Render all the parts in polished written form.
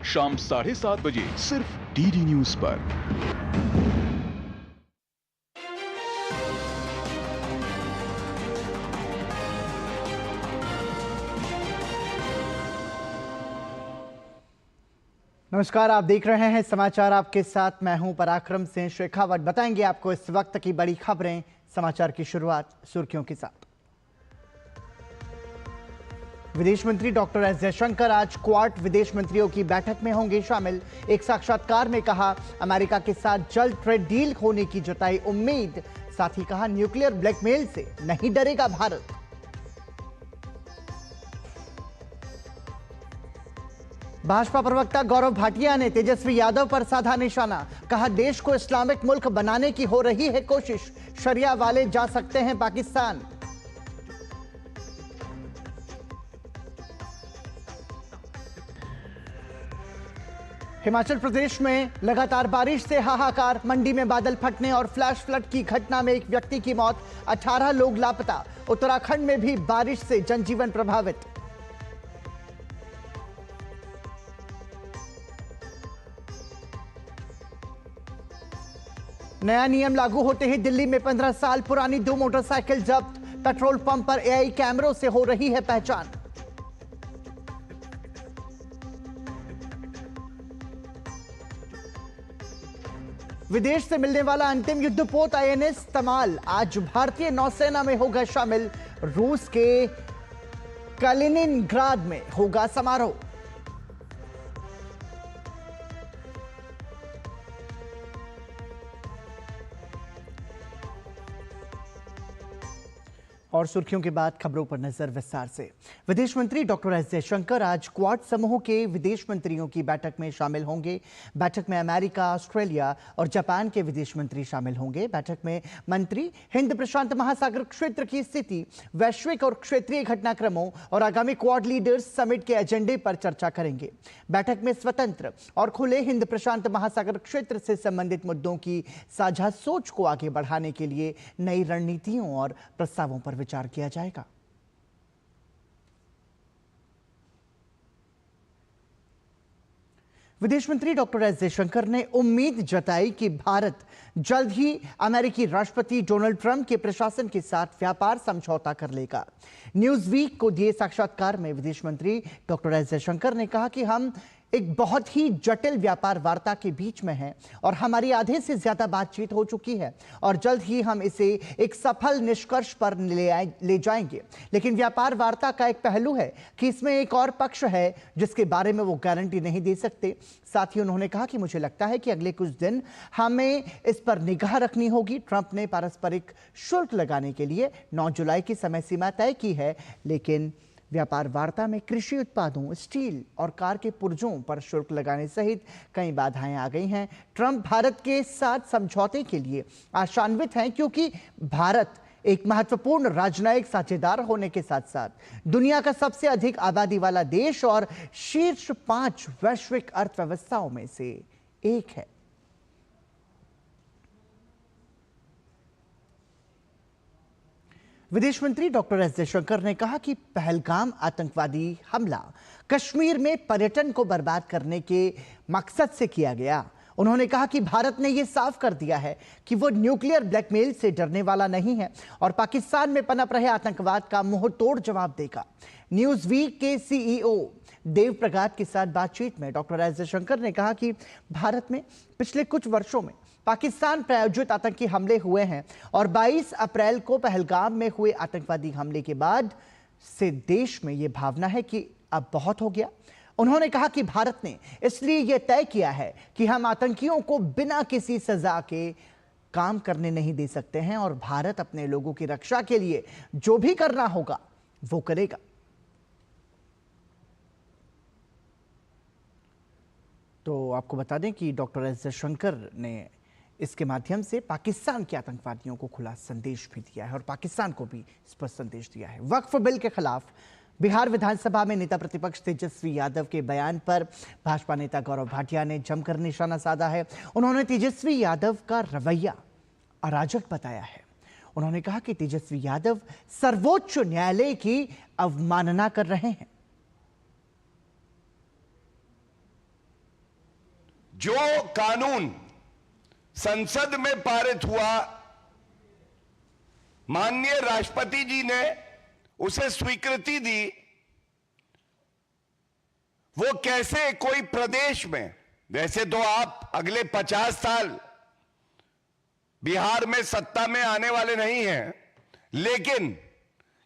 शाम 7:30 बजे सिर्फ डीडी न्यूज पर। नमस्कार, आप देख रहे हैं समाचार। आपके साथ मैं हूं पराक्रम सिंह शेखावत। बताएंगे आपको इस वक्त की बड़ी खबरें। समाचार की शुरुआत सुर्खियों के साथ। विदेश मंत्री डॉक्टर एस जयशंकर आज क्वाड विदेश मंत्रियों की बैठक में होंगे शामिल। एक साक्षात्कार में कहा, अमेरिका के साथ जल्द ट्रेड डील होने की जताई उम्मीद। साथ ही कहा, न्यूक्लियर ब्लैकमेल से नहीं डरेगा भारत। भाजपा प्रवक्ता गौरव भाटिया ने तेजस्वी यादव पर साधा निशाना। कहा, देश को इस्लामिक मुल्क बनाने की हो रही है कोशिश, शरिया वाले जा सकते हैं पाकिस्तान। हिमाचल प्रदेश में लगातार बारिश से हाहाकार। मंडी में बादल फटने और फ्लैश फ्लड की घटना में एक व्यक्ति की मौत, 18 लोग लापता। उत्तराखंड में भी बारिश से जनजीवन प्रभावित। नया नियम लागू होते ही दिल्ली में 15 साल पुरानी 2 मोटरसाइकिल जब्त। पेट्रोल पंप पर एआई कैमरों से हो रही है पहचान। विदेश से मिलने वाला अंतिम युद्धपोत आईएनएस तमाल आज भारतीय नौसेना में होगा शामिल। रूस के कलिनिनग्राड में होगा समारोह। और सुर्खियों के बाद खबरों पर नजर विस्तार से। विदेश मंत्री डॉक्टर एस जयशंकर आज क्वाड समूह के विदेश मंत्रियों की बैठक में शामिल होंगे। बैठक में अमेरिका, ऑस्ट्रेलिया और जापान के विदेश मंत्री शामिल होंगे। बैठक में मंत्री हिंद प्रशांत महासागर क्षेत्र की स्थिति, वैश्विक और क्षेत्रीय घटनाक्रमों और आगामी क्वाड लीडर्स समिट के एजेंडे पर चर्चा करेंगे। बैठक में स्वतंत्र और खुले हिंद प्रशांत महासागर क्षेत्र से संबंधित मुद्दों की साझा सोच को आगे बढ़ाने के लिए नई रणनीतियों और प्रस्तावों पर विचार किया जाएगा। विदेश मंत्री डॉक्टर एस जयशंकर ने उम्मीद जताई कि भारत जल्द ही अमेरिकी राष्ट्रपति डोनाल्ड ट्रंप के प्रशासन के साथ व्यापार समझौता कर लेगा। न्यूज वीक को दिए साक्षात्कार में विदेश मंत्री डॉक्टर एस जयशंकर ने कहा कि हम एक बहुत ही जटिल व्यापार वार्ता के बीच में हैं और हमारी आधे से ज्यादा बातचीत हो चुकी है और जल्द ही हम इसे एक सफल निष्कर्ष पर ले जाएंगे। लेकिन व्यापार वार्ता का एक पहलू है कि इसमें एक और पक्ष है जिसके बारे में वो गारंटी नहीं दे सकते। साथ ही उन्होंने कहा कि मुझे लगता है कि अगले कुछ दिन हमें इस पर निगाह रखनी होगी। ट्रंप ने पारस्परिक शुल्क लगाने के लिए 9 जुलाई की समय सीमा तय की है, लेकिन व्यापार वार्ता में कृषि उत्पादों, स्टील और कार के पुर्जों पर शुल्क लगाने सहित कई बाधाएं आ गई हैं। ट्रंप भारत के साथ समझौते के लिए आशान्वित हैं क्योंकि भारत एक महत्वपूर्ण राजनयिक साझेदार होने के साथ साथ दुनिया का सबसे अधिक आबादी वाला देश और शीर्ष 5 वैश्विक अर्थव्यवस्थाओं में से एक है। विदेश मंत्री डॉक्टर एस जयशंकर ने कहा कि पहलगाम आतंकवादी हमला कश्मीर में पर्यटन को बर्बाद करने के मकसद से किया गया। उन्होंने कहा कि भारत ने यह साफ कर दिया है कि वो न्यूक्लियर ब्लैकमेल से डरने वाला नहीं है और पाकिस्तान में पनप रहे आतंकवाद का मुंहतोड़ जवाब देगा। न्यूज वीक के सीईओ देव प्रगाट के साथ बातचीत में डॉक्टर एस जयशंकर ने कहा कि भारत में पिछले कुछ वर्षों में पाकिस्तान प्रायोजित आतंकी हमले हुए हैं और 22 अप्रैल को पहलगाम में हुए आतंकवादी हमले के बाद से देश में यह भावना है कि अब बहुत हो गया। उन्होंने कहा कि भारत ने इसलिए यह तय किया है कि हम आतंकियों को बिना किसी सजा के काम करने नहीं दे सकते हैं और भारत अपने लोगों की रक्षा के लिए जो भी करना होगा वो करेगा। तो आपको बता दें कि डॉक्टर एस जयशंकर ने इसके माध्यम से पाकिस्तान के आतंकवादियों को खुला संदेश भी दिया है और पाकिस्तान को भी स्पष्ट संदेश दिया है। वक्फ बिल के खिलाफ बिहार विधानसभा में नेता प्रतिपक्ष तेजस्वी यादव के बयान पर भाजपा नेता गौरव भाटिया ने जमकर निशाना साधा है। उन्होंने तेजस्वी यादव का रवैया अराजक बताया है। उन्होंने कहा कि तेजस्वी यादव सर्वोच्च न्यायालय की अवमानना कर रहे हैं। जो कानून संसद में पारित हुआ, माननीय राष्ट्रपति जी ने उसे स्वीकृति दी, वो कैसे कोई प्रदेश में, वैसे तो आप अगले 50 साल बिहार में सत्ता में आने वाले नहीं हैं, लेकिन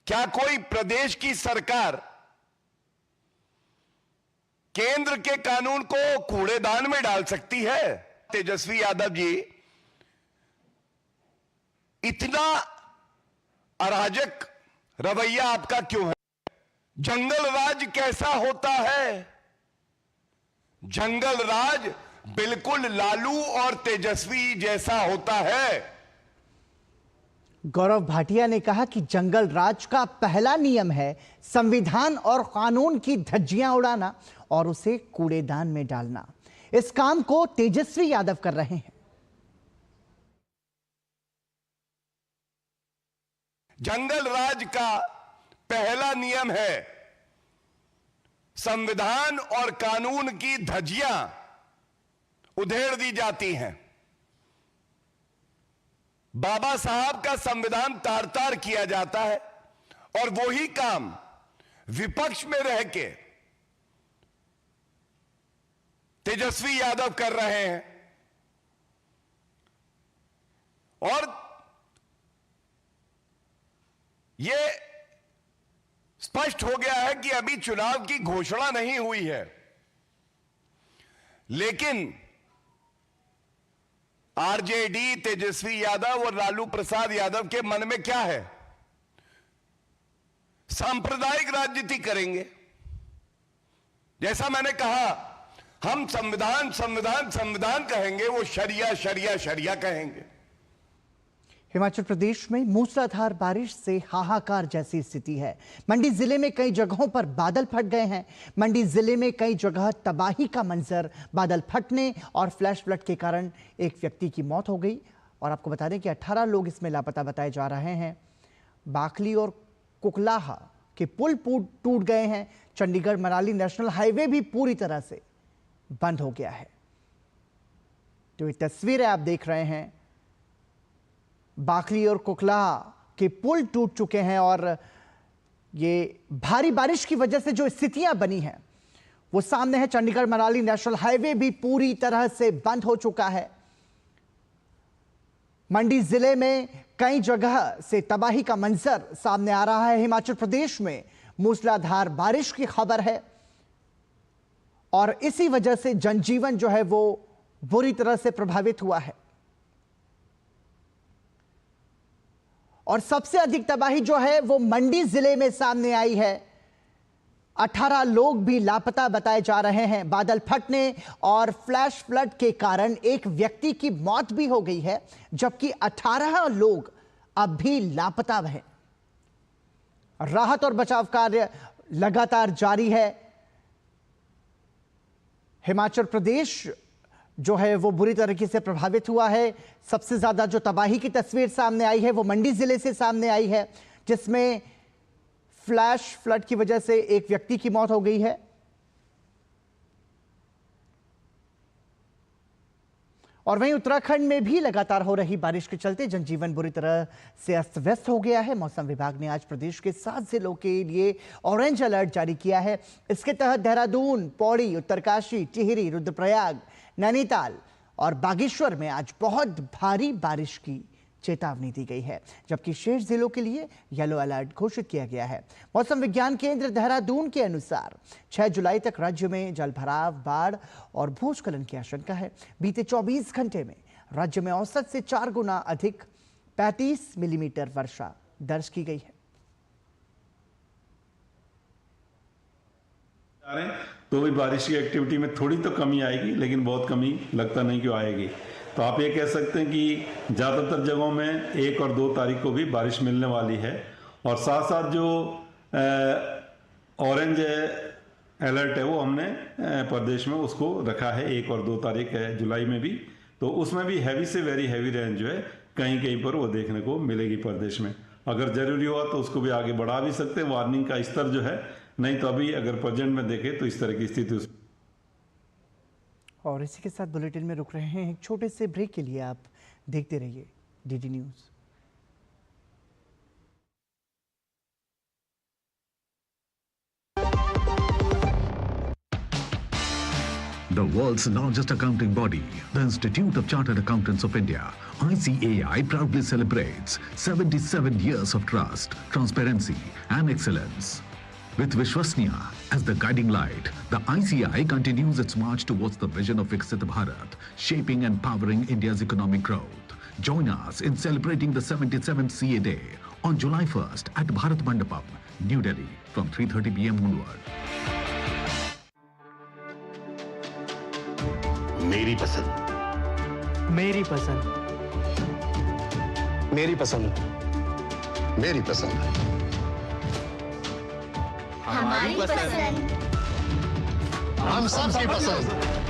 क्या कोई प्रदेश की सरकार केंद्र के कानून को कूड़ेदान में डाल सकती है? तेजस्वी यादव जी, इतना अराजक रवैया आपका क्यों है? जंगल राज कैसा होता है? जंगल राज बिल्कुल लालू और तेजस्वी जैसा होता है। गौरव भाटिया ने कहा कि जंगल राज का पहला नियम है संविधान और कानून की धज्जियां उड़ाना और उसे कूड़ेदान में डालना। इस काम को तेजस्वी यादव कर रहे हैं। जंगल राज का पहला नियम है संविधान और कानून की धज्जियां उधेड़ दी जाती हैं। बाबा साहब का संविधान तार तार किया जाता है और वही काम विपक्ष में रह के तेजस्वी यादव कर रहे हैं। और ये स्पष्ट हो गया है कि अभी चुनाव की घोषणा नहीं हुई है, लेकिन आरजेडी, तेजस्वी यादव और लालू प्रसाद यादव के मन में क्या है? सांप्रदायिक राजनीति करेंगे। जैसा मैंने कहा, हम संविधान संविधान संविधान कहेंगे, वो शरिया शरिया शरिया कहेंगे। हिमाचल प्रदेश में मूसलाधार बारिश से हाहाकार जैसी स्थिति है। मंडी जिले में कई जगहों पर बादल फट गए हैं। मंडी जिले में कई जगह तबाही का मंजर, बादल फटने और फ्लैश फ्लड के कारण एक व्यक्ति की मौत हो गई। और आपको बता दें कि 18 लोग इसमें लापता बताए जा रहे हैं। बाखली और कुकलाहा के पुल टूट गए हैं। चंडीगढ़ मनाली नेशनल हाईवे भी पूरी तरह से बंद हो गया है। तो ये तस्वीरें आप देख रहे हैं, बाखली और कुकलाहा के पुल टूट चुके हैं और ये भारी बारिश की वजह से जो स्थितियां बनी हैं वो सामने है। चंडीगढ़ मनाली नेशनल हाईवे भी पूरी तरह से बंद हो चुका है। मंडी जिले में कई जगह से तबाही का मंजर सामने आ रहा है। हिमाचल प्रदेश में मूसलाधार बारिश की खबर है और इसी वजह से जनजीवन जो है वो बुरी तरह से प्रभावित हुआ है। और सबसे अधिक तबाही जो है वो मंडी जिले में सामने आई है। 18 लोग भी लापता बताए जा रहे हैं। बादल फटने और फ्लैश फ्लड के कारण एक व्यक्ति की मौत भी हो गई है, जबकि 18 लोग अब भी लापता हैं। राहत और बचाव कार्य लगातार जारी है। हिमाचल प्रदेश जो है वो बुरी तरीके से प्रभावित हुआ है। सबसे ज्यादा जो तबाही की तस्वीर सामने आई है वो मंडी जिले से सामने आई है, जिसमें फ्लैश फ्लड की वजह से एक व्यक्ति की मौत हो गई है। और वहीं उत्तराखंड में भी लगातार हो रही बारिश के चलते जनजीवन बुरी तरह से अस्त व्यस्त हो गया है। मौसम विभाग ने आज प्रदेश के 7 जिलों के लिए ऑरेंज अलर्ट जारी किया है। इसके तहत देहरादून, पौड़ी, उत्तरकाशी, टिहरी, रुद्रप्रयाग, नैनीताल और बागेश्वर में आज बहुत भारी बारिश की चेतावनी दी गई है, जबकि शेष जिलों के लिए येलो अलर्ट घोषित किया गया है। मौसम विज्ञान केंद्र देहरादून के अनुसार 6 जुलाई तक राज्य में जलभराव, बाढ़ और भूस्खलन की आशंका है। बीते 24 घंटे में राज्य में औसत से 4 गुना अधिक 35 मिलीमीटर वर्षा दर्ज की गई है। तो भी बारिश की एक्टिविटी में थोड़ी तो कमी आएगी, लेकिन बहुत कमी लगता नहीं कि आएगी। तो आप ये कह सकते हैं कि ज़्यादातर जगहों में 1 और 2 तारीख को भी बारिश मिलने वाली है। और साथ साथ जो ऑरेंज अलर्ट है वो हमने प्रदेश में उसको रखा है, 1 और 2 तारीख है जुलाई में भी। तो उसमें भी हैवी से वेरी हैवी रेंज जो है कहीं कहीं पर वो देखने को मिलेगी प्रदेश में। अगर ज़रूरी हुआ तो उसको भी आगे बढ़ा भी सकते हैं, वार्निंग का स्तर जो है। नहीं तो अभी अगर प्रेजेंट में देखें तो इस तरह की स्थिति और इसी के साथ बुलेटिन में रुक रहे हैं एक छोटे से ब्रेक के लिए। आप देखते रहिए DD news. The world's largest accounting body, the Institute of Chartered Accountants of India, ICAI, proudly celebrates 77 years of trust, transparency and excellence. With Vishwasniya as the guiding light, the ICAI continues its march towards the vision of Viksit Bharat, shaping and powering India's economic growth. Join us in celebrating the 77th CA Day on July 1st at Bharat Mandapam, New Delhi from 3:30 p.m. onward. मेरी पसंद, मेरी पसंद, मेरी पसंद, मेरी पसंद, हमारी पसंद, हम सबकी पसंद।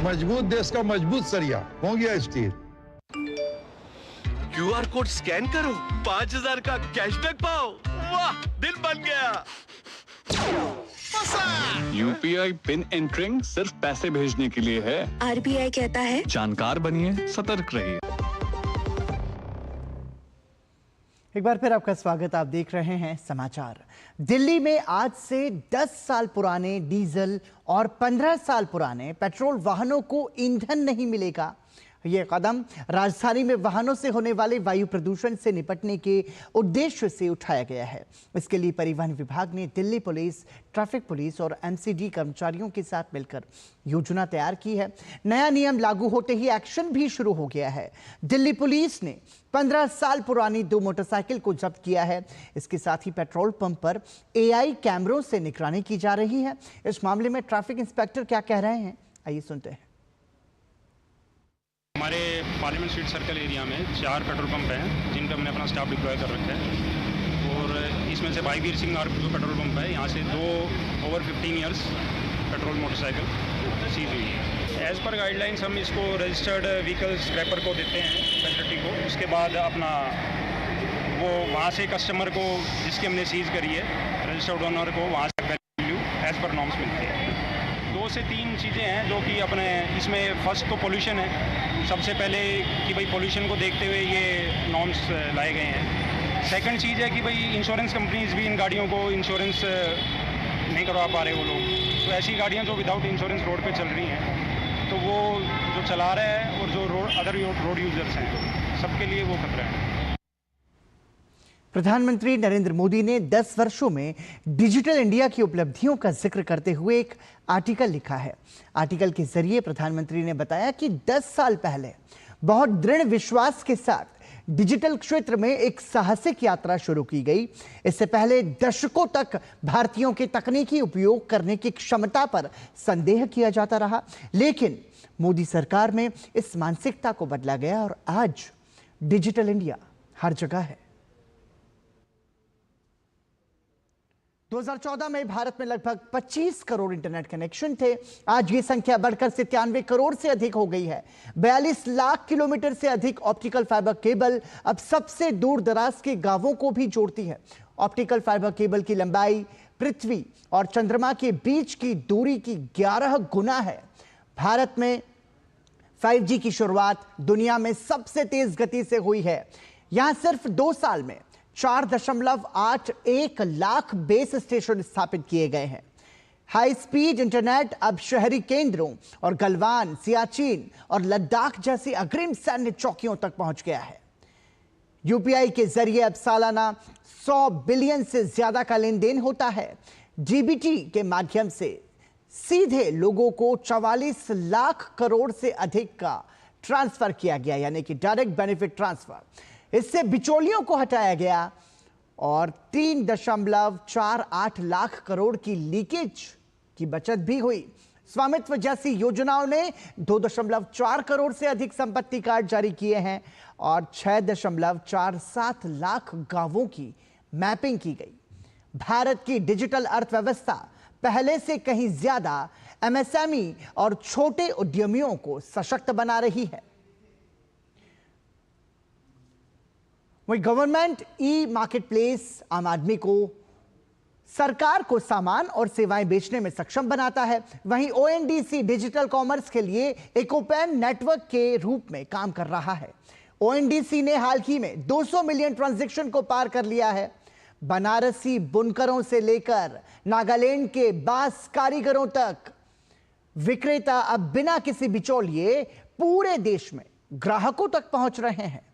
मजबूत देश का मजबूत सरिया हो गया स्टील। QR कोड स्कैन करो, 5000 का कैशबैक पाओ। वाह, दिल बन गया। UPI पिन एंटरिंग सिर्फ पैसे भेजने के लिए है। RBI कहता है जानकार बनिए, सतर्क रहिए। एक बार फिर आपका स्वागत। आप देख रहे हैं समाचार। दिल्ली में आज से 10 साल पुराने डीजल और 15 साल पुराने पेट्रोल वाहनों को ईंधन नहीं मिलेगा। यह कदम राजधानी में वाहनों से होने वाले वायु प्रदूषण से निपटने के उद्देश्य से उठाया गया है। इसके लिए परिवहन विभाग ने दिल्ली पुलिस, ट्रैफिक पुलिस और MCD कर्मचारियों के साथ मिलकर योजना तैयार की है। नया नियम लागू होते ही एक्शन भी शुरू हो गया है। दिल्ली पुलिस ने 15 साल पुरानी 2 मोटरसाइकिल को जब्त किया है। इसके साथ ही पेट्रोल पंप पर AI कैमरों से निगरानी की जा रही है। इस मामले में ट्रैफिक इंस्पेक्टर क्या कह रहे हैं, आइए सुनते हैं। हमारे पार्लियामेंट स्ट्रीट सर्कल एरिया में 4 पेट्रोल पंप हैं जिन पर हमने अपना स्टाफ डिप्लॉय कर रखा है और इसमें से भाईवीर सिंह और जो पेट्रोल पंप है यहाँ से 2 over 15 years petrol motorcycle seize हुई है। एज़ पर गाइडलाइंस हम इसको रजिस्टर्ड व्हीकल स्क्रैपर को देते हैं फैसिलिटी को। उसके बाद अपना वो वहाँ से कस्टमर को जिसकी हमने सीज करी है रजिस्टर्ड ओनर को वहाँ से वैल्यू एज़ पर नॉर्म्स मिलती है। 2 से 3 चीज़ें हैं जो कि अपने इसमें फर्स्ट तो पोल्यूशन है। सबसे पहले कि भाई पोल्यूशन को देखते हुए ये नॉर्म्स लाए गए हैं। सेकंड चीज़ है कि भाई इंश्योरेंस कंपनीज भी इन गाड़ियों को इंश्योरेंस नहीं करवा पा रहे वो लोग। तो ऐसी गाड़ियाँ जो विदाउट इंश्योरेंस रोड पे चल रही हैं तो वो जो चला रहा है और जो अदर रोड यूजर्स हैं सबके लिए वो खतरा है। प्रधानमंत्री नरेंद्र मोदी ने 10 वर्षों में डिजिटल इंडिया की उपलब्धियों का जिक्र करते हुए एक आर्टिकल लिखा है। आर्टिकल के जरिए प्रधानमंत्री ने बताया कि 10 साल पहले बहुत दृढ़ विश्वास के साथ डिजिटल क्षेत्र में एक साहसिक यात्रा शुरू की गई। इससे पहले दशकों तक भारतीयों के तकनीकी उपयोग करने की क्षमता पर संदेह किया जाता रहा, लेकिन मोदी सरकार में इस मानसिकता को बदला गया और आज डिजिटल इंडिया हर जगह है। 2014 में भारत में लगभग 25 करोड़ इंटरनेट कनेक्शन थे। आज ये संख्या बढ़कर 97 करोड़ से अधिक हो गई है। 42 लाख किलोमीटर से अधिक ऑप्टिकल फाइबर केबल अब सबसे दूर दराज के गांवों को भी जोड़ती है। ऑप्टिकल फाइबर केबल की लंबाई पृथ्वी और चंद्रमा के बीच की दूरी की 11 गुना है। भारत में 5G की शुरुआत दुनिया में सबसे तेज गति से हुई है। यहां सिर्फ 2 साल में 4.81 लाख बेस स्टेशन स्थापित किए गए हैं। हाई स्पीड इंटरनेट अब शहरी केंद्रों और गलवान, सियाचिन और लद्दाख जैसी अग्रिम सैन्य चौकियों तक पहुंच गया है। UPI के जरिए अब सालाना 100 बिलियन से ज्यादा का लेन देन होता है। DBT के माध्यम से सीधे लोगों को 44 लाख करोड़ से अधिक का ट्रांसफर किया गया, यानी कि डायरेक्ट बेनिफिट ट्रांसफर। इससे बिचौलियों को हटाया गया और 3.48 लाख करोड़ की लीकेज की बचत भी हुई। स्वामित्व जैसी योजनाओं ने 2.4 करोड़ से अधिक संपत्ति कार्ड जारी किए हैं और 6.47 लाख गांवों की मैपिंग की गई। भारत की डिजिटल अर्थव्यवस्था पहले से कहीं ज्यादा MSME और छोटे उद्यमियों को सशक्त बना रही है। वही गवर्नमेंट ई मार्केट प्लेस आम आदमी को सरकार को सामान और सेवाएं बेचने में सक्षम बनाता है। वहीं ओएनडीसी डिजिटल कॉमर्स के लिए एक ओपन नेटवर्क के रूप में काम कर रहा है। ओएनडीसी ने हाल ही में 200 मिलियन ट्रांजैक्शन को पार कर लिया है। बनारसी बुनकरों से लेकर नागालैंड के बांस कारीगरों तक विक्रेता अब बिना किसी बिचौलिए पूरे देश में ग्राहकों तक पहुंच रहे हैं।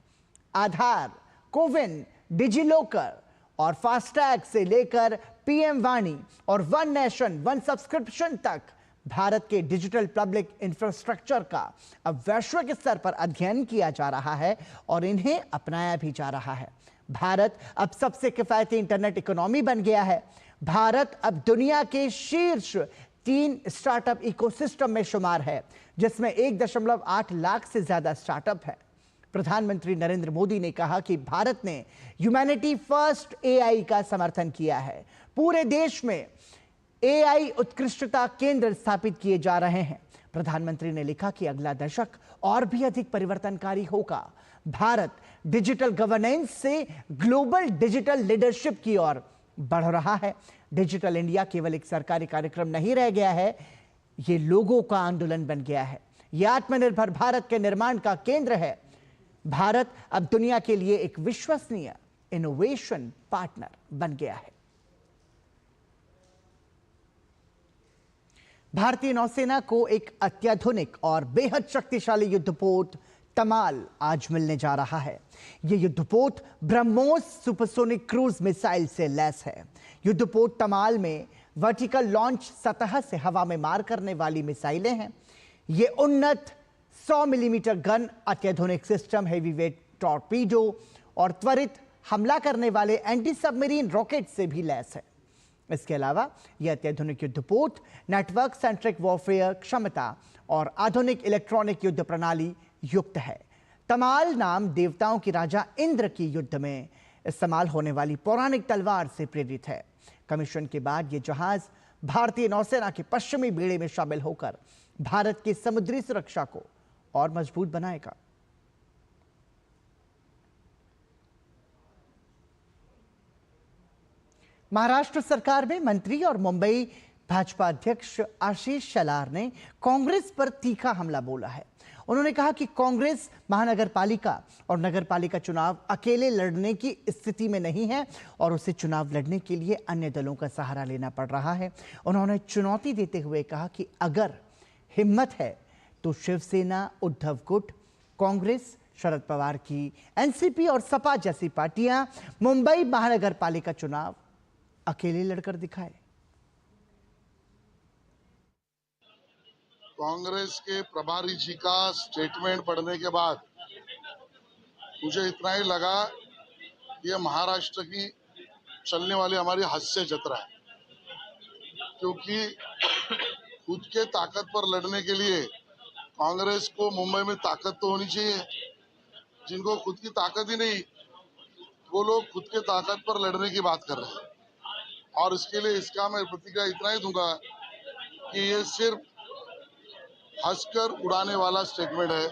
आधार, कोविन, डिजिलॉकर और फास्टैग से लेकर पीएम वाणी और वन नेशन वन सब्सक्रिप्शन तक भारत के डिजिटल पब्लिक इंफ्रास्ट्रक्चर का अब वैश्विक स्तर पर अध्ययन किया जा रहा है और इन्हें अपनाया भी जा रहा है। भारत अब सबसे किफायती इंटरनेट इकोनॉमी बन गया है। भारत अब दुनिया के शीर्ष 3 स्टार्टअप इकोसिस्टम में शुमार है, जिसमें 1.8 लाख से ज्यादा स्टार्टअप है। प्रधानमंत्री नरेंद्र मोदी ने कहा कि भारत ने ह्यूमैनिटी फर्स्ट एआई का समर्थन किया है। पूरे देश में एआई उत्कृष्टता केंद्र स्थापित किए जा रहे हैं। प्रधानमंत्री ने लिखा कि अगला दशक और भी अधिक परिवर्तनकारी होगा। भारत डिजिटल गवर्नेंस से ग्लोबल डिजिटल लीडरशिप की ओर बढ़ रहा है। डिजिटल इंडिया केवल एक सरकारी कार्यक्रम नहीं रह गया है, ये लोगों का आंदोलन बन गया है। यह आत्मनिर्भर भारत के निर्माण का केंद्र है। भारत अब दुनिया के लिए एक विश्वसनीय इनोवेशन पार्टनर बन गया है। भारतीय नौसेना को एक अत्याधुनिक और बेहद शक्तिशाली युद्धपोत तमाल आज मिलने जा रहा है। यह युद्धपोत ब्रह्मोस सुपरसोनिक क्रूज मिसाइल से लैस है। युद्धपोत तमाल में वर्टिकल लॉन्च सतह से हवा में मार करने वाली मिसाइलें हैं। ये उन्नत 100 मिलीमीटर गन, अत्याधुनिक सिस्टम, हेवीवेट टॉर्पीडो और त्वरित हमला करने वाले एंटी सबमरीन रॉकेट से भी लैस है। इसके अलावा यह अत्याधुनिक युद्धपोत नेटवर्क सेंट्रिक वॉरफेयर क्षमता और आधुनिक इलेक्ट्रॉनिक युद्ध प्रणाली युक्त है। तमाल नाम देवताओं की राजा इंद्र की युद्ध में इस्तेमाल होने वाली पौराणिक तलवार से प्रेरित है। कमीशन के बाद यह जहाज भारतीय नौसेना के पश्चिमी बेड़े में शामिल होकर भारत की समुद्री सुरक्षा को और मजबूत बनाएगा। महाराष्ट्र सरकार में मंत्री और मुंबई भाजपा अध्यक्ष आशीष शेलार ने कांग्रेस पर तीखा हमला बोला है। उन्होंने कहा कि कांग्रेस महानगर पालिका और नगर पालिका चुनाव अकेले लड़ने की स्थिति में नहीं है और उसे चुनाव लड़ने के लिए अन्य दलों का सहारा लेना पड़ रहा है। उन्होंने चुनौती देते हुए कहा कि अगर हिम्मत है तो शिवसेना, उद्धव गुट, कांग्रेस, शरद पवार की एनसीपी और सपा जैसी पार्टियां मुंबई महानगर पालिका चुनाव अकेले लड़कर दिखाए। कांग्रेस के प्रभारी जी का स्टेटमेंट पढ़ने के बाद मुझे इतना ही लगा कि यह महाराष्ट्र की चलने वाली हमारी हास्य जत्रा है, क्योंकि खुद के ताकत पर लड़ने के लिए कांग्रेस को मुंबई में ताकत तो होनी चाहिए। जिनको खुद की ताकत ही नहीं, वो लोग खुद के ताकत पर लड़ने की बात कर रहे हैं। और इसके लिए इसका मैं प्रतिक्रिया इतना ही दूंगा कि ये सिर्फ हंसकर उड़ाने वाला स्टेटमेंट है।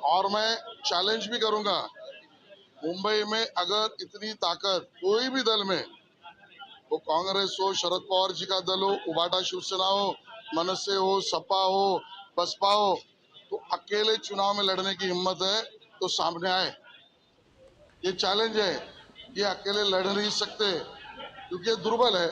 और मैं चैलेंज भी करूंगा, मुंबई में अगर इतनी ताकत कोई भी दल में, वो कांग्रेस हो, शरद पवार जी का दल हो, उबाटा शिवसेना हो, मनसे हो, सपा हो, बसपा हो, तो अकेले चुनाव में लड़ने की हिम्मत है तो सामने आए। ये चैलेंज है, ये अकेले लड़ नहीं सकते क्योंकि ये दुर्बल है।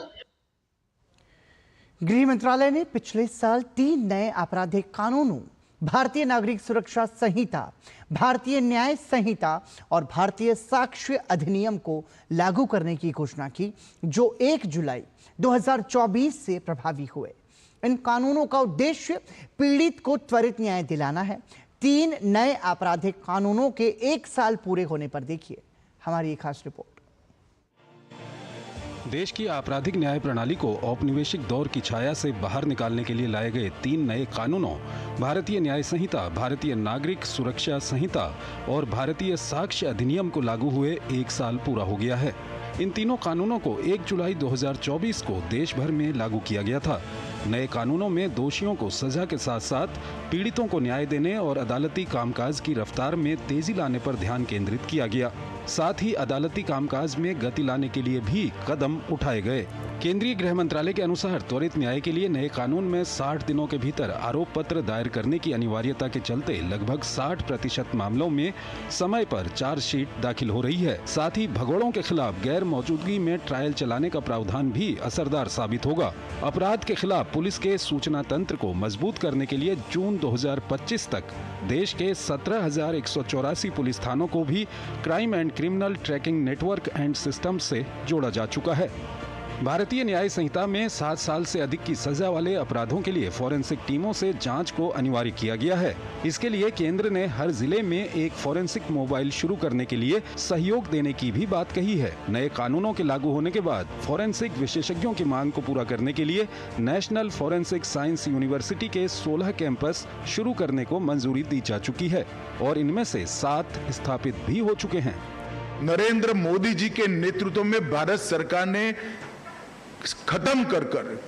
गृह मंत्रालय ने पिछले साल 3 नए आपराधिक कानूनों, भारतीय नागरिक सुरक्षा संहिता, भारतीय न्याय संहिता और भारतीय साक्ष्य अधिनियम को लागू करने की घोषणा की, जो 1 जुलाई 2024 से प्रभावी हुए। इन कानूनों का उद्देश्य पीड़ित को त्वरित न्याय दिलाना है। 3 नए आपराधिक कानूनों के 1 साल पूरे होने पर देखिए हमारी एक खास रिपोर्ट। देश की आपराधिक न्याय प्रणाली को औपनिवेशिक दौर की छाया से बाहर निकालने के लिए लाए गए 3 नए कानूनों, भारतीय न्याय संहिता, भारतीय नागरिक सुरक्षा संहिता और भारतीय साक्ष्य अधिनियम को लागू हुए 1 साल पूरा हो गया है। इन तीनों कानूनों को 1 जुलाई 2024 को देश भर में लागू किया गया था। नए कानूनों में दोषियों को सजा के साथ साथ पीड़ितों को न्याय देने और अदालती कामकाज की रफ्तार में तेजी लाने पर ध्यान केंद्रित किया गया। साथ ही अदालती कामकाज में गति लाने के लिए भी कदम उठाए गए। केंद्रीय गृह मंत्रालय के अनुसार त्वरित न्याय के लिए नए कानून में 60 दिनों के भीतर आरोप पत्र दायर करने की अनिवार्यता के चलते लगभग 60% मामलों में समय पर चार्जशीट दाखिल हो रही है। साथ ही भगोड़ों के खिलाफ गैर मौजूदगी में ट्रायल चलाने का प्रावधान भी असरदार साबित होगा। अपराध के खिलाफ पुलिस के सूचना तंत्र को मजबूत करने के लिए जून 2025 तक देश के 17,184 पुलिस थानों को भी crime and criminal tracking network and system से जोड़ा जा चुका है। भारतीय न्याय संहिता में 7 साल से अधिक की सजा वाले अपराधों के लिए फॉरेंसिक टीमों से जांच को अनिवार्य किया गया है। इसके लिए केंद्र ने हर जिले में एक फॉरेंसिक मोबाइल शुरू करने के लिए सहयोग देने की भी बात कही है। नए कानूनों के लागू होने के बाद फॉरेंसिक विशेषज्ञों की मांग को पूरा करने के लिए नेशनल फॉरेंसिक साइंस यूनिवर्सिटी के 16 कैंपस शुरू करने को मंजूरी दी जा चुकी है और इनमें से 7 स्थापित भी हो चुके हैं। नरेंद्र मोदी जी के नेतृत्व में भारत सरकार ने खत्म कर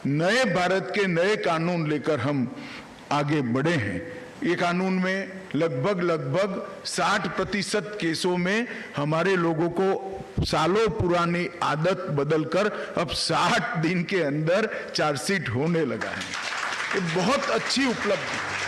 नए भारत के नए कानून लेकर हम आगे बढ़े हैं। ये कानून में लगभग 60% केसों में हमारे लोगों को सालों पुरानी आदत बदलकर अब 60 दिन के अंदर चार्जशीट होने लगा है। ये बहुत अच्छी उपलब्धि।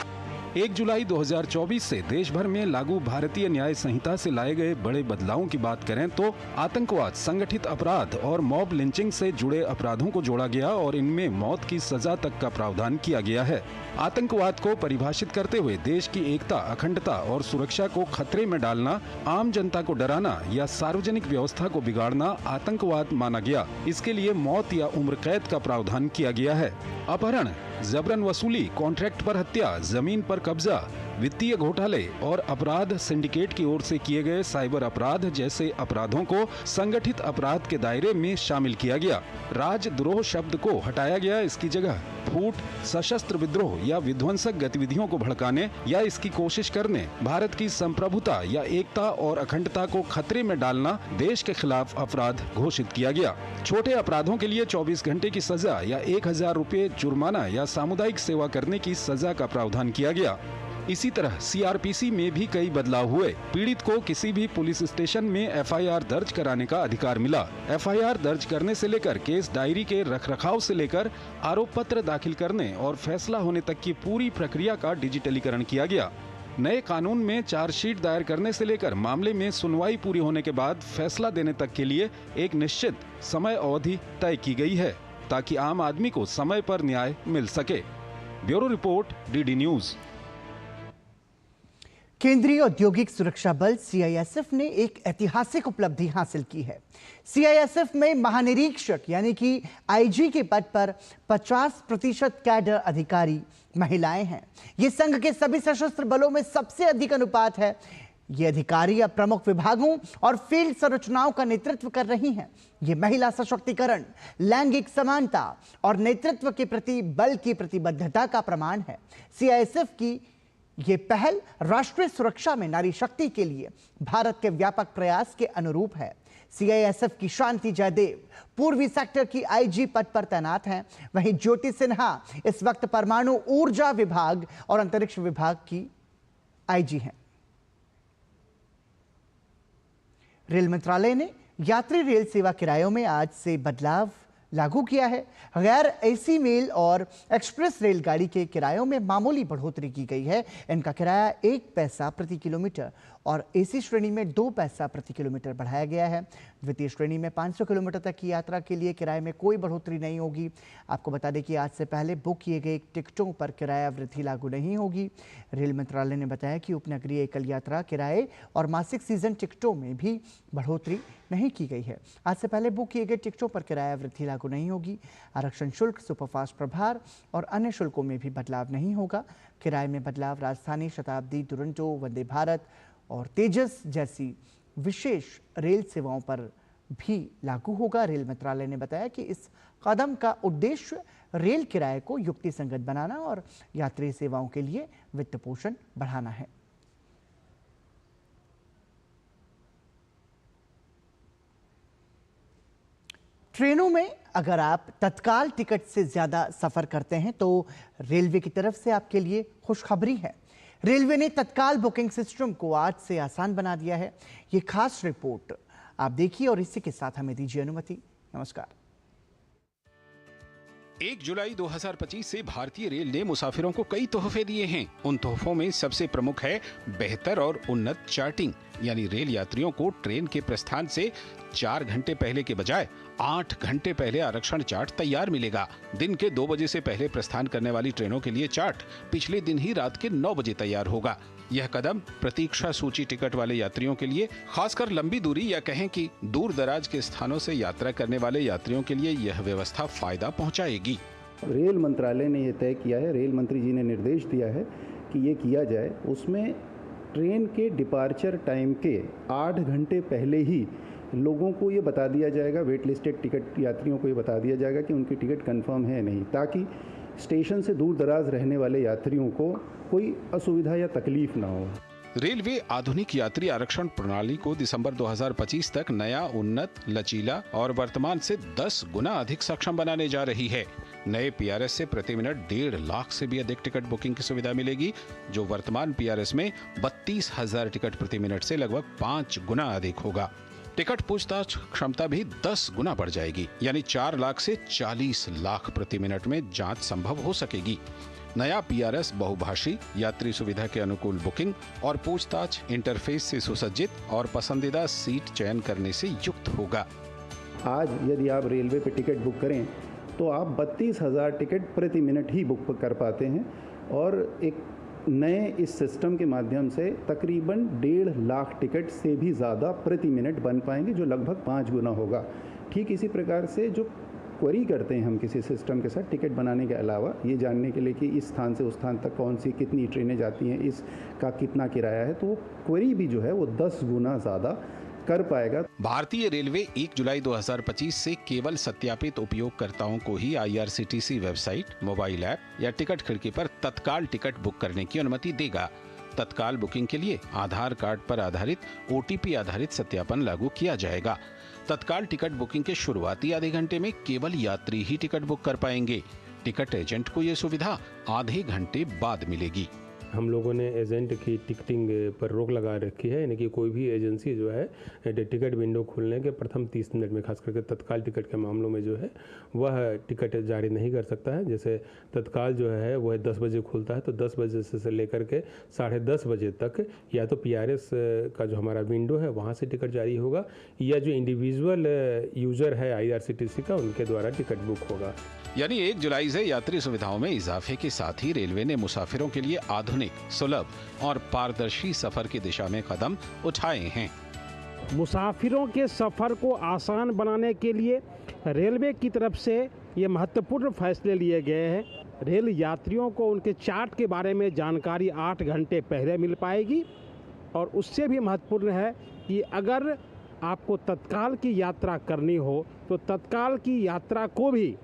1 जुलाई 2024 से देश भर में लागू भारतीय न्याय संहिता से लाए गए बड़े बदलावों की बात करें तो आतंकवाद, संगठित अपराध और मॉब लिंचिंग से जुड़े अपराधों को जोड़ा गया और इनमें मौत की सजा तक का प्रावधान किया गया है। आतंकवाद को परिभाषित करते हुए देश की एकता, अखंडता और सुरक्षा को खतरे में डालना, आम जनता को डराना या सार्वजनिक व्यवस्था को बिगाड़ना आतंकवाद माना गया। इसके लिए मौत या उम्र कैद का प्रावधान किया गया है। अपहरण, जबरन वसूली, कॉन्ट्रैक्ट पर हत्या, जमीन पर कब्जा, वित्तीय घोटाले और अपराध सिंडिकेट की ओर से किए गए साइबर अपराध जैसे अपराधों को संगठित अपराध के दायरे में शामिल किया गया। राजद्रोह शब्द को हटाया गया। इसकी जगह फूट, सशस्त्र विद्रोह या विध्वंसक गतिविधियों को भड़काने या इसकी कोशिश करने, भारत की संप्रभुता या एकता और अखंडता को खतरे में डालना देश के खिलाफ अपराध घोषित किया गया। छोटे अपराधों के लिए 24 घंटे की सजा या 1,000 रुपए जुर्माना या सामुदायिक सेवा करने की सजा का प्रावधान किया गया। इसी तरह सीआरपीसी में भी कई बदलाव हुए। पीड़ित को किसी भी पुलिस स्टेशन में एफआईआर दर्ज कराने का अधिकार मिला। एफआईआर दर्ज करने से लेकर केस डायरी के रखरखाव से लेकर आरोप पत्र दाखिल करने और फैसला होने तक की पूरी प्रक्रिया का डिजिटलीकरण किया गया। नए कानून में चार्जशीट दायर करने से लेकर मामले में सुनवाई पूरी होने के बाद फैसला देने तक के लिए एक निश्चित समय अवधि तय की गई है ताकि आम आदमी को समय पर न्याय मिल सके। Bureau report, DD news. केंद्रीय औद्योगिक सुरक्षा बल सीआईएसएफ ने एक ऐतिहासिक उपलब्धि हासिल की है। सीआईएसएफ में महानिरीक्षक यानी कि आईजी के पद पर 50% कैडर अधिकारी महिलाएं हैं। ये संघ के सभी सशस्त्र बलों में सबसे अधिक अनुपात है। ये अधिकारी अब प्रमुख विभागों और फील्ड संरचनाओं का नेतृत्व कर रही हैं। ये महिला सशक्तिकरण, लैंगिक समानता और नेतृत्व के प्रति बल की प्रतिबद्धता का प्रमाण है। सीआईएसएफ की ये पहल राष्ट्रीय सुरक्षा में नारी शक्ति के लिए भारत के व्यापक प्रयास के अनुरूप है। सीआईएसएफ की शांति जयदेव पूर्वी सेक्टर की आईजी पद पर तैनात हैं। वहीं ज्योति सिन्हा इस वक्त परमाणु ऊर्जा विभाग और अंतरिक्ष विभाग की आईजी हैं। रेल मंत्रालय ने यात्री रेल सेवा किरायों में आज से बदलाव लागू किया है। गैर एसी मेल और एक्सप्रेस रेलगाड़ी के किरायों में मामूली बढ़ोतरी की गई है। इनका किराया 1 पैसा प्रति किलोमीटर और एसी श्रेणी में 2 पैसा प्रति किलोमीटर बढ़ाया गया है। द्वितीय श्रेणी में 500 किलोमीटर तक की यात्रा के लिए किराए में कोई बढ़ोतरी नहीं होगी। आपको बता दें कि आज से पहले बुक किए गए टिकटों पर किराया वृद्धि लागू नहीं होगी। रेल मंत्रालय ने बताया कि उपनगरीय एकल यात्रा किराए और मासिक सीजन टिकटों में भी बढ़ोतरी नहीं की गई है। आज से पहले बुक किए गए टिकटों पर किराया वृद्धि लागू नहीं होगी। आरक्षण शुल्क, सुपरफास्ट प्रभार और अन्य शुल्कों में भी बदलाव नहीं होगा। किराए में बदलाव राजधानी, शताब्दी, दुरंतो, वंदे भारत और तेजस जैसी विशेष रेल सेवाओं पर भी लागू होगा। रेल मंत्रालय ने बताया कि इस कदम का उद्देश्य रेल किराए को युक्तिसंगत बनाना और यात्री सेवाओं के लिए वित्त पोषण बढ़ाना है। ट्रेनों में अगर आप तत्काल टिकट से ज़्यादा सफ़र करते हैं तो रेलवे की तरफ से आपके लिए खुशखबरी है। रेलवे ने तत्काल बुकिंग सिस्टम को आज से आसान बना दिया है। ये खास रिपोर्ट आप देखिए और इसी के साथ हमें दीजिए अनुमति। नमस्कार। 1 जुलाई 2025 से भारतीय रेल ने मुसाफिरों को कई तोहफे दिए हैं। उन तोहफों में सबसे प्रमुख है बेहतर और उन्नत चार्टिंग, यानी रेल यात्रियों को ट्रेन के प्रस्थान से 4 घंटे पहले के बजाय 8 घंटे पहले आरक्षण चार्ट तैयार मिलेगा। दिन के 2 बजे से पहले प्रस्थान करने वाली ट्रेनों के लिए चार्ट पिछले दिन ही रात के 9 बजे तैयार होगा। यह कदम प्रतीक्षा सूची टिकट वाले यात्रियों के लिए, खासकर लंबी दूरी या कहें कि दूर दराज के स्थानों से यात्रा करने वाले यात्रियों के लिए यह व्यवस्था फायदा पहुंचाएगी। रेल मंत्रालय ने यह तय किया है, रेल मंत्री जी ने निर्देश दिया है कि ये किया जाए। उसमें ट्रेन के डिपार्चर टाइम के 8 घंटे पहले ही लोगों को ये बता दिया जाएगा, वेट लिस्टेड टिकट यात्रियों को ये बता दिया जाएगा कि उनकी टिकट कंफर्म है नहीं, ताकि स्टेशन से दूर दराज रहने वाले यात्रियों को कोई असुविधा या तकलीफ ना हो। रेलवे आधुनिक यात्री आरक्षण प्रणाली को दिसंबर 2025 तक नया, उन्नत, लचीला और वर्तमान से 10 गुना अधिक सक्षम बनाने जा रही है। नए पीआरएस से प्रति मिनट 1.5 लाख से भी अधिक टिकट बुकिंग की सुविधा मिलेगी, जो वर्तमान पीआरएस में 32,000 टिकट प्रति मिनट से लगभग 5 गुना अधिक होगा। टिकट पूछताछ क्षमता भी 10 गुना बढ़ जाएगी, यानी 4 लाख से 40 लाख प्रति मिनट में जांच संभव हो सकेगी। नया पीआरएस बहुभाषी, यात्री सुविधा के अनुकूल बुकिंग और पूछताछ इंटरफेस से सुसज्जित और पसंदीदा सीट चयन करने से युक्त होगा। आज यदि आप रेलवे पे टिकट बुक करें तो आप 32,000 टिकट प्रति मिनट ही बुक कर पाते हैं, और एक नए इस सिस्टम के माध्यम से तकरीबन 1.5 लाख टिकट से भी ज़्यादा प्रति मिनट बन पाएंगे, जो लगभग 5 गुना होगा। ठीक इसी प्रकार से जो क्वेरी करते हैं हम किसी सिस्टम के साथ टिकट बनाने के अलावा, ये जानने के लिए कि इस स्थान से उस स्थान तक कौन सी कितनी ट्रेनें जाती हैं, इसका कितना किराया है, तो वो क्वेरी भी जो है वो 10 गुना ज़्यादा कर पाएगा। भारतीय रेलवे 1 जुलाई 2025 से केवल सत्यापित उपयोगकर्ताओं को ही IRCTC वेबसाइट, मोबाइल ऐप या टिकट खिड़की पर तत्काल टिकट बुक करने की अनुमति देगा। तत्काल बुकिंग के लिए आधार कार्ड पर आधारित OTP आधारित सत्यापन लागू किया जाएगा। तत्काल टिकट बुकिंग के शुरुआती आधे घंटे में केवल यात्री ही टिकट बुक कर पाएंगे। टिकट एजेंट को यह सुविधा आधे घंटे बाद मिलेगी। हम लोगों ने एजेंट की टिकटिंग पर रोक लगा रखी है, यानी कि कोई भी एजेंसी जो है टिकट विंडो खुलने के प्रथम 30 मिनट में, खास करके तत्काल टिकट के मामलों में जो है वह टिकट जारी नहीं कर सकता है। जैसे तत्काल जो है वह 10 बजे खुलता है, तो 10 बजे से लेकर के 10:30 बजे तक या तो पीआरएस का जो हमारा विंडो है वहाँ से टिकट जारी होगा, या जो इंडिविजुअल यूजर है IRCTC का, उनके द्वारा टिकट बुक होगा। यानी 1 जुलाई से यात्री सुविधाओं में इजाफे के साथ ही रेलवे ने मुसाफिरों के लिए आधुनिक, सुलभ और पारदर्शी सफर की दिशा में कदम उठाए हैं। मुसाफिरों के सफर को आसान बनाने के लिए रेलवे की तरफ से ये महत्वपूर्ण फैसले लिए गए हैं। रेल यात्रियों को उनके चार्ट के बारे में जानकारी 8 घंटे पहले मिल पाएगी, और उससे भी महत्वपूर्ण है कि अगर आपको तत्काल की यात्रा करनी हो तो तत्काल की यात्रा को भी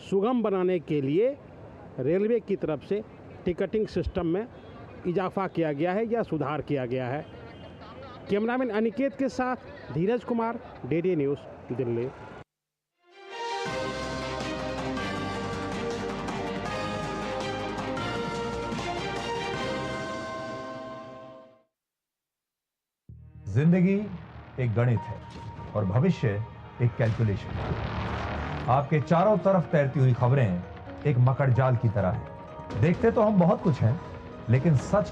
सुगम बनाने के लिए रेलवे की तरफ से टिकटिंग सिस्टम में इजाफा किया गया है या सुधार किया गया है। कैमरामैन अनिकेत के साथ धीरज कुमार, DD न्यूज़, दिल्ली। जिंदगी एक गणित है और भविष्य एक कैलकुलेशन। आपके चारों तरफ तैरती हुई खबरें एक मकड़ जाल की तरह है। देखते तो हम बहुत कुछ हैं, लेकिन सच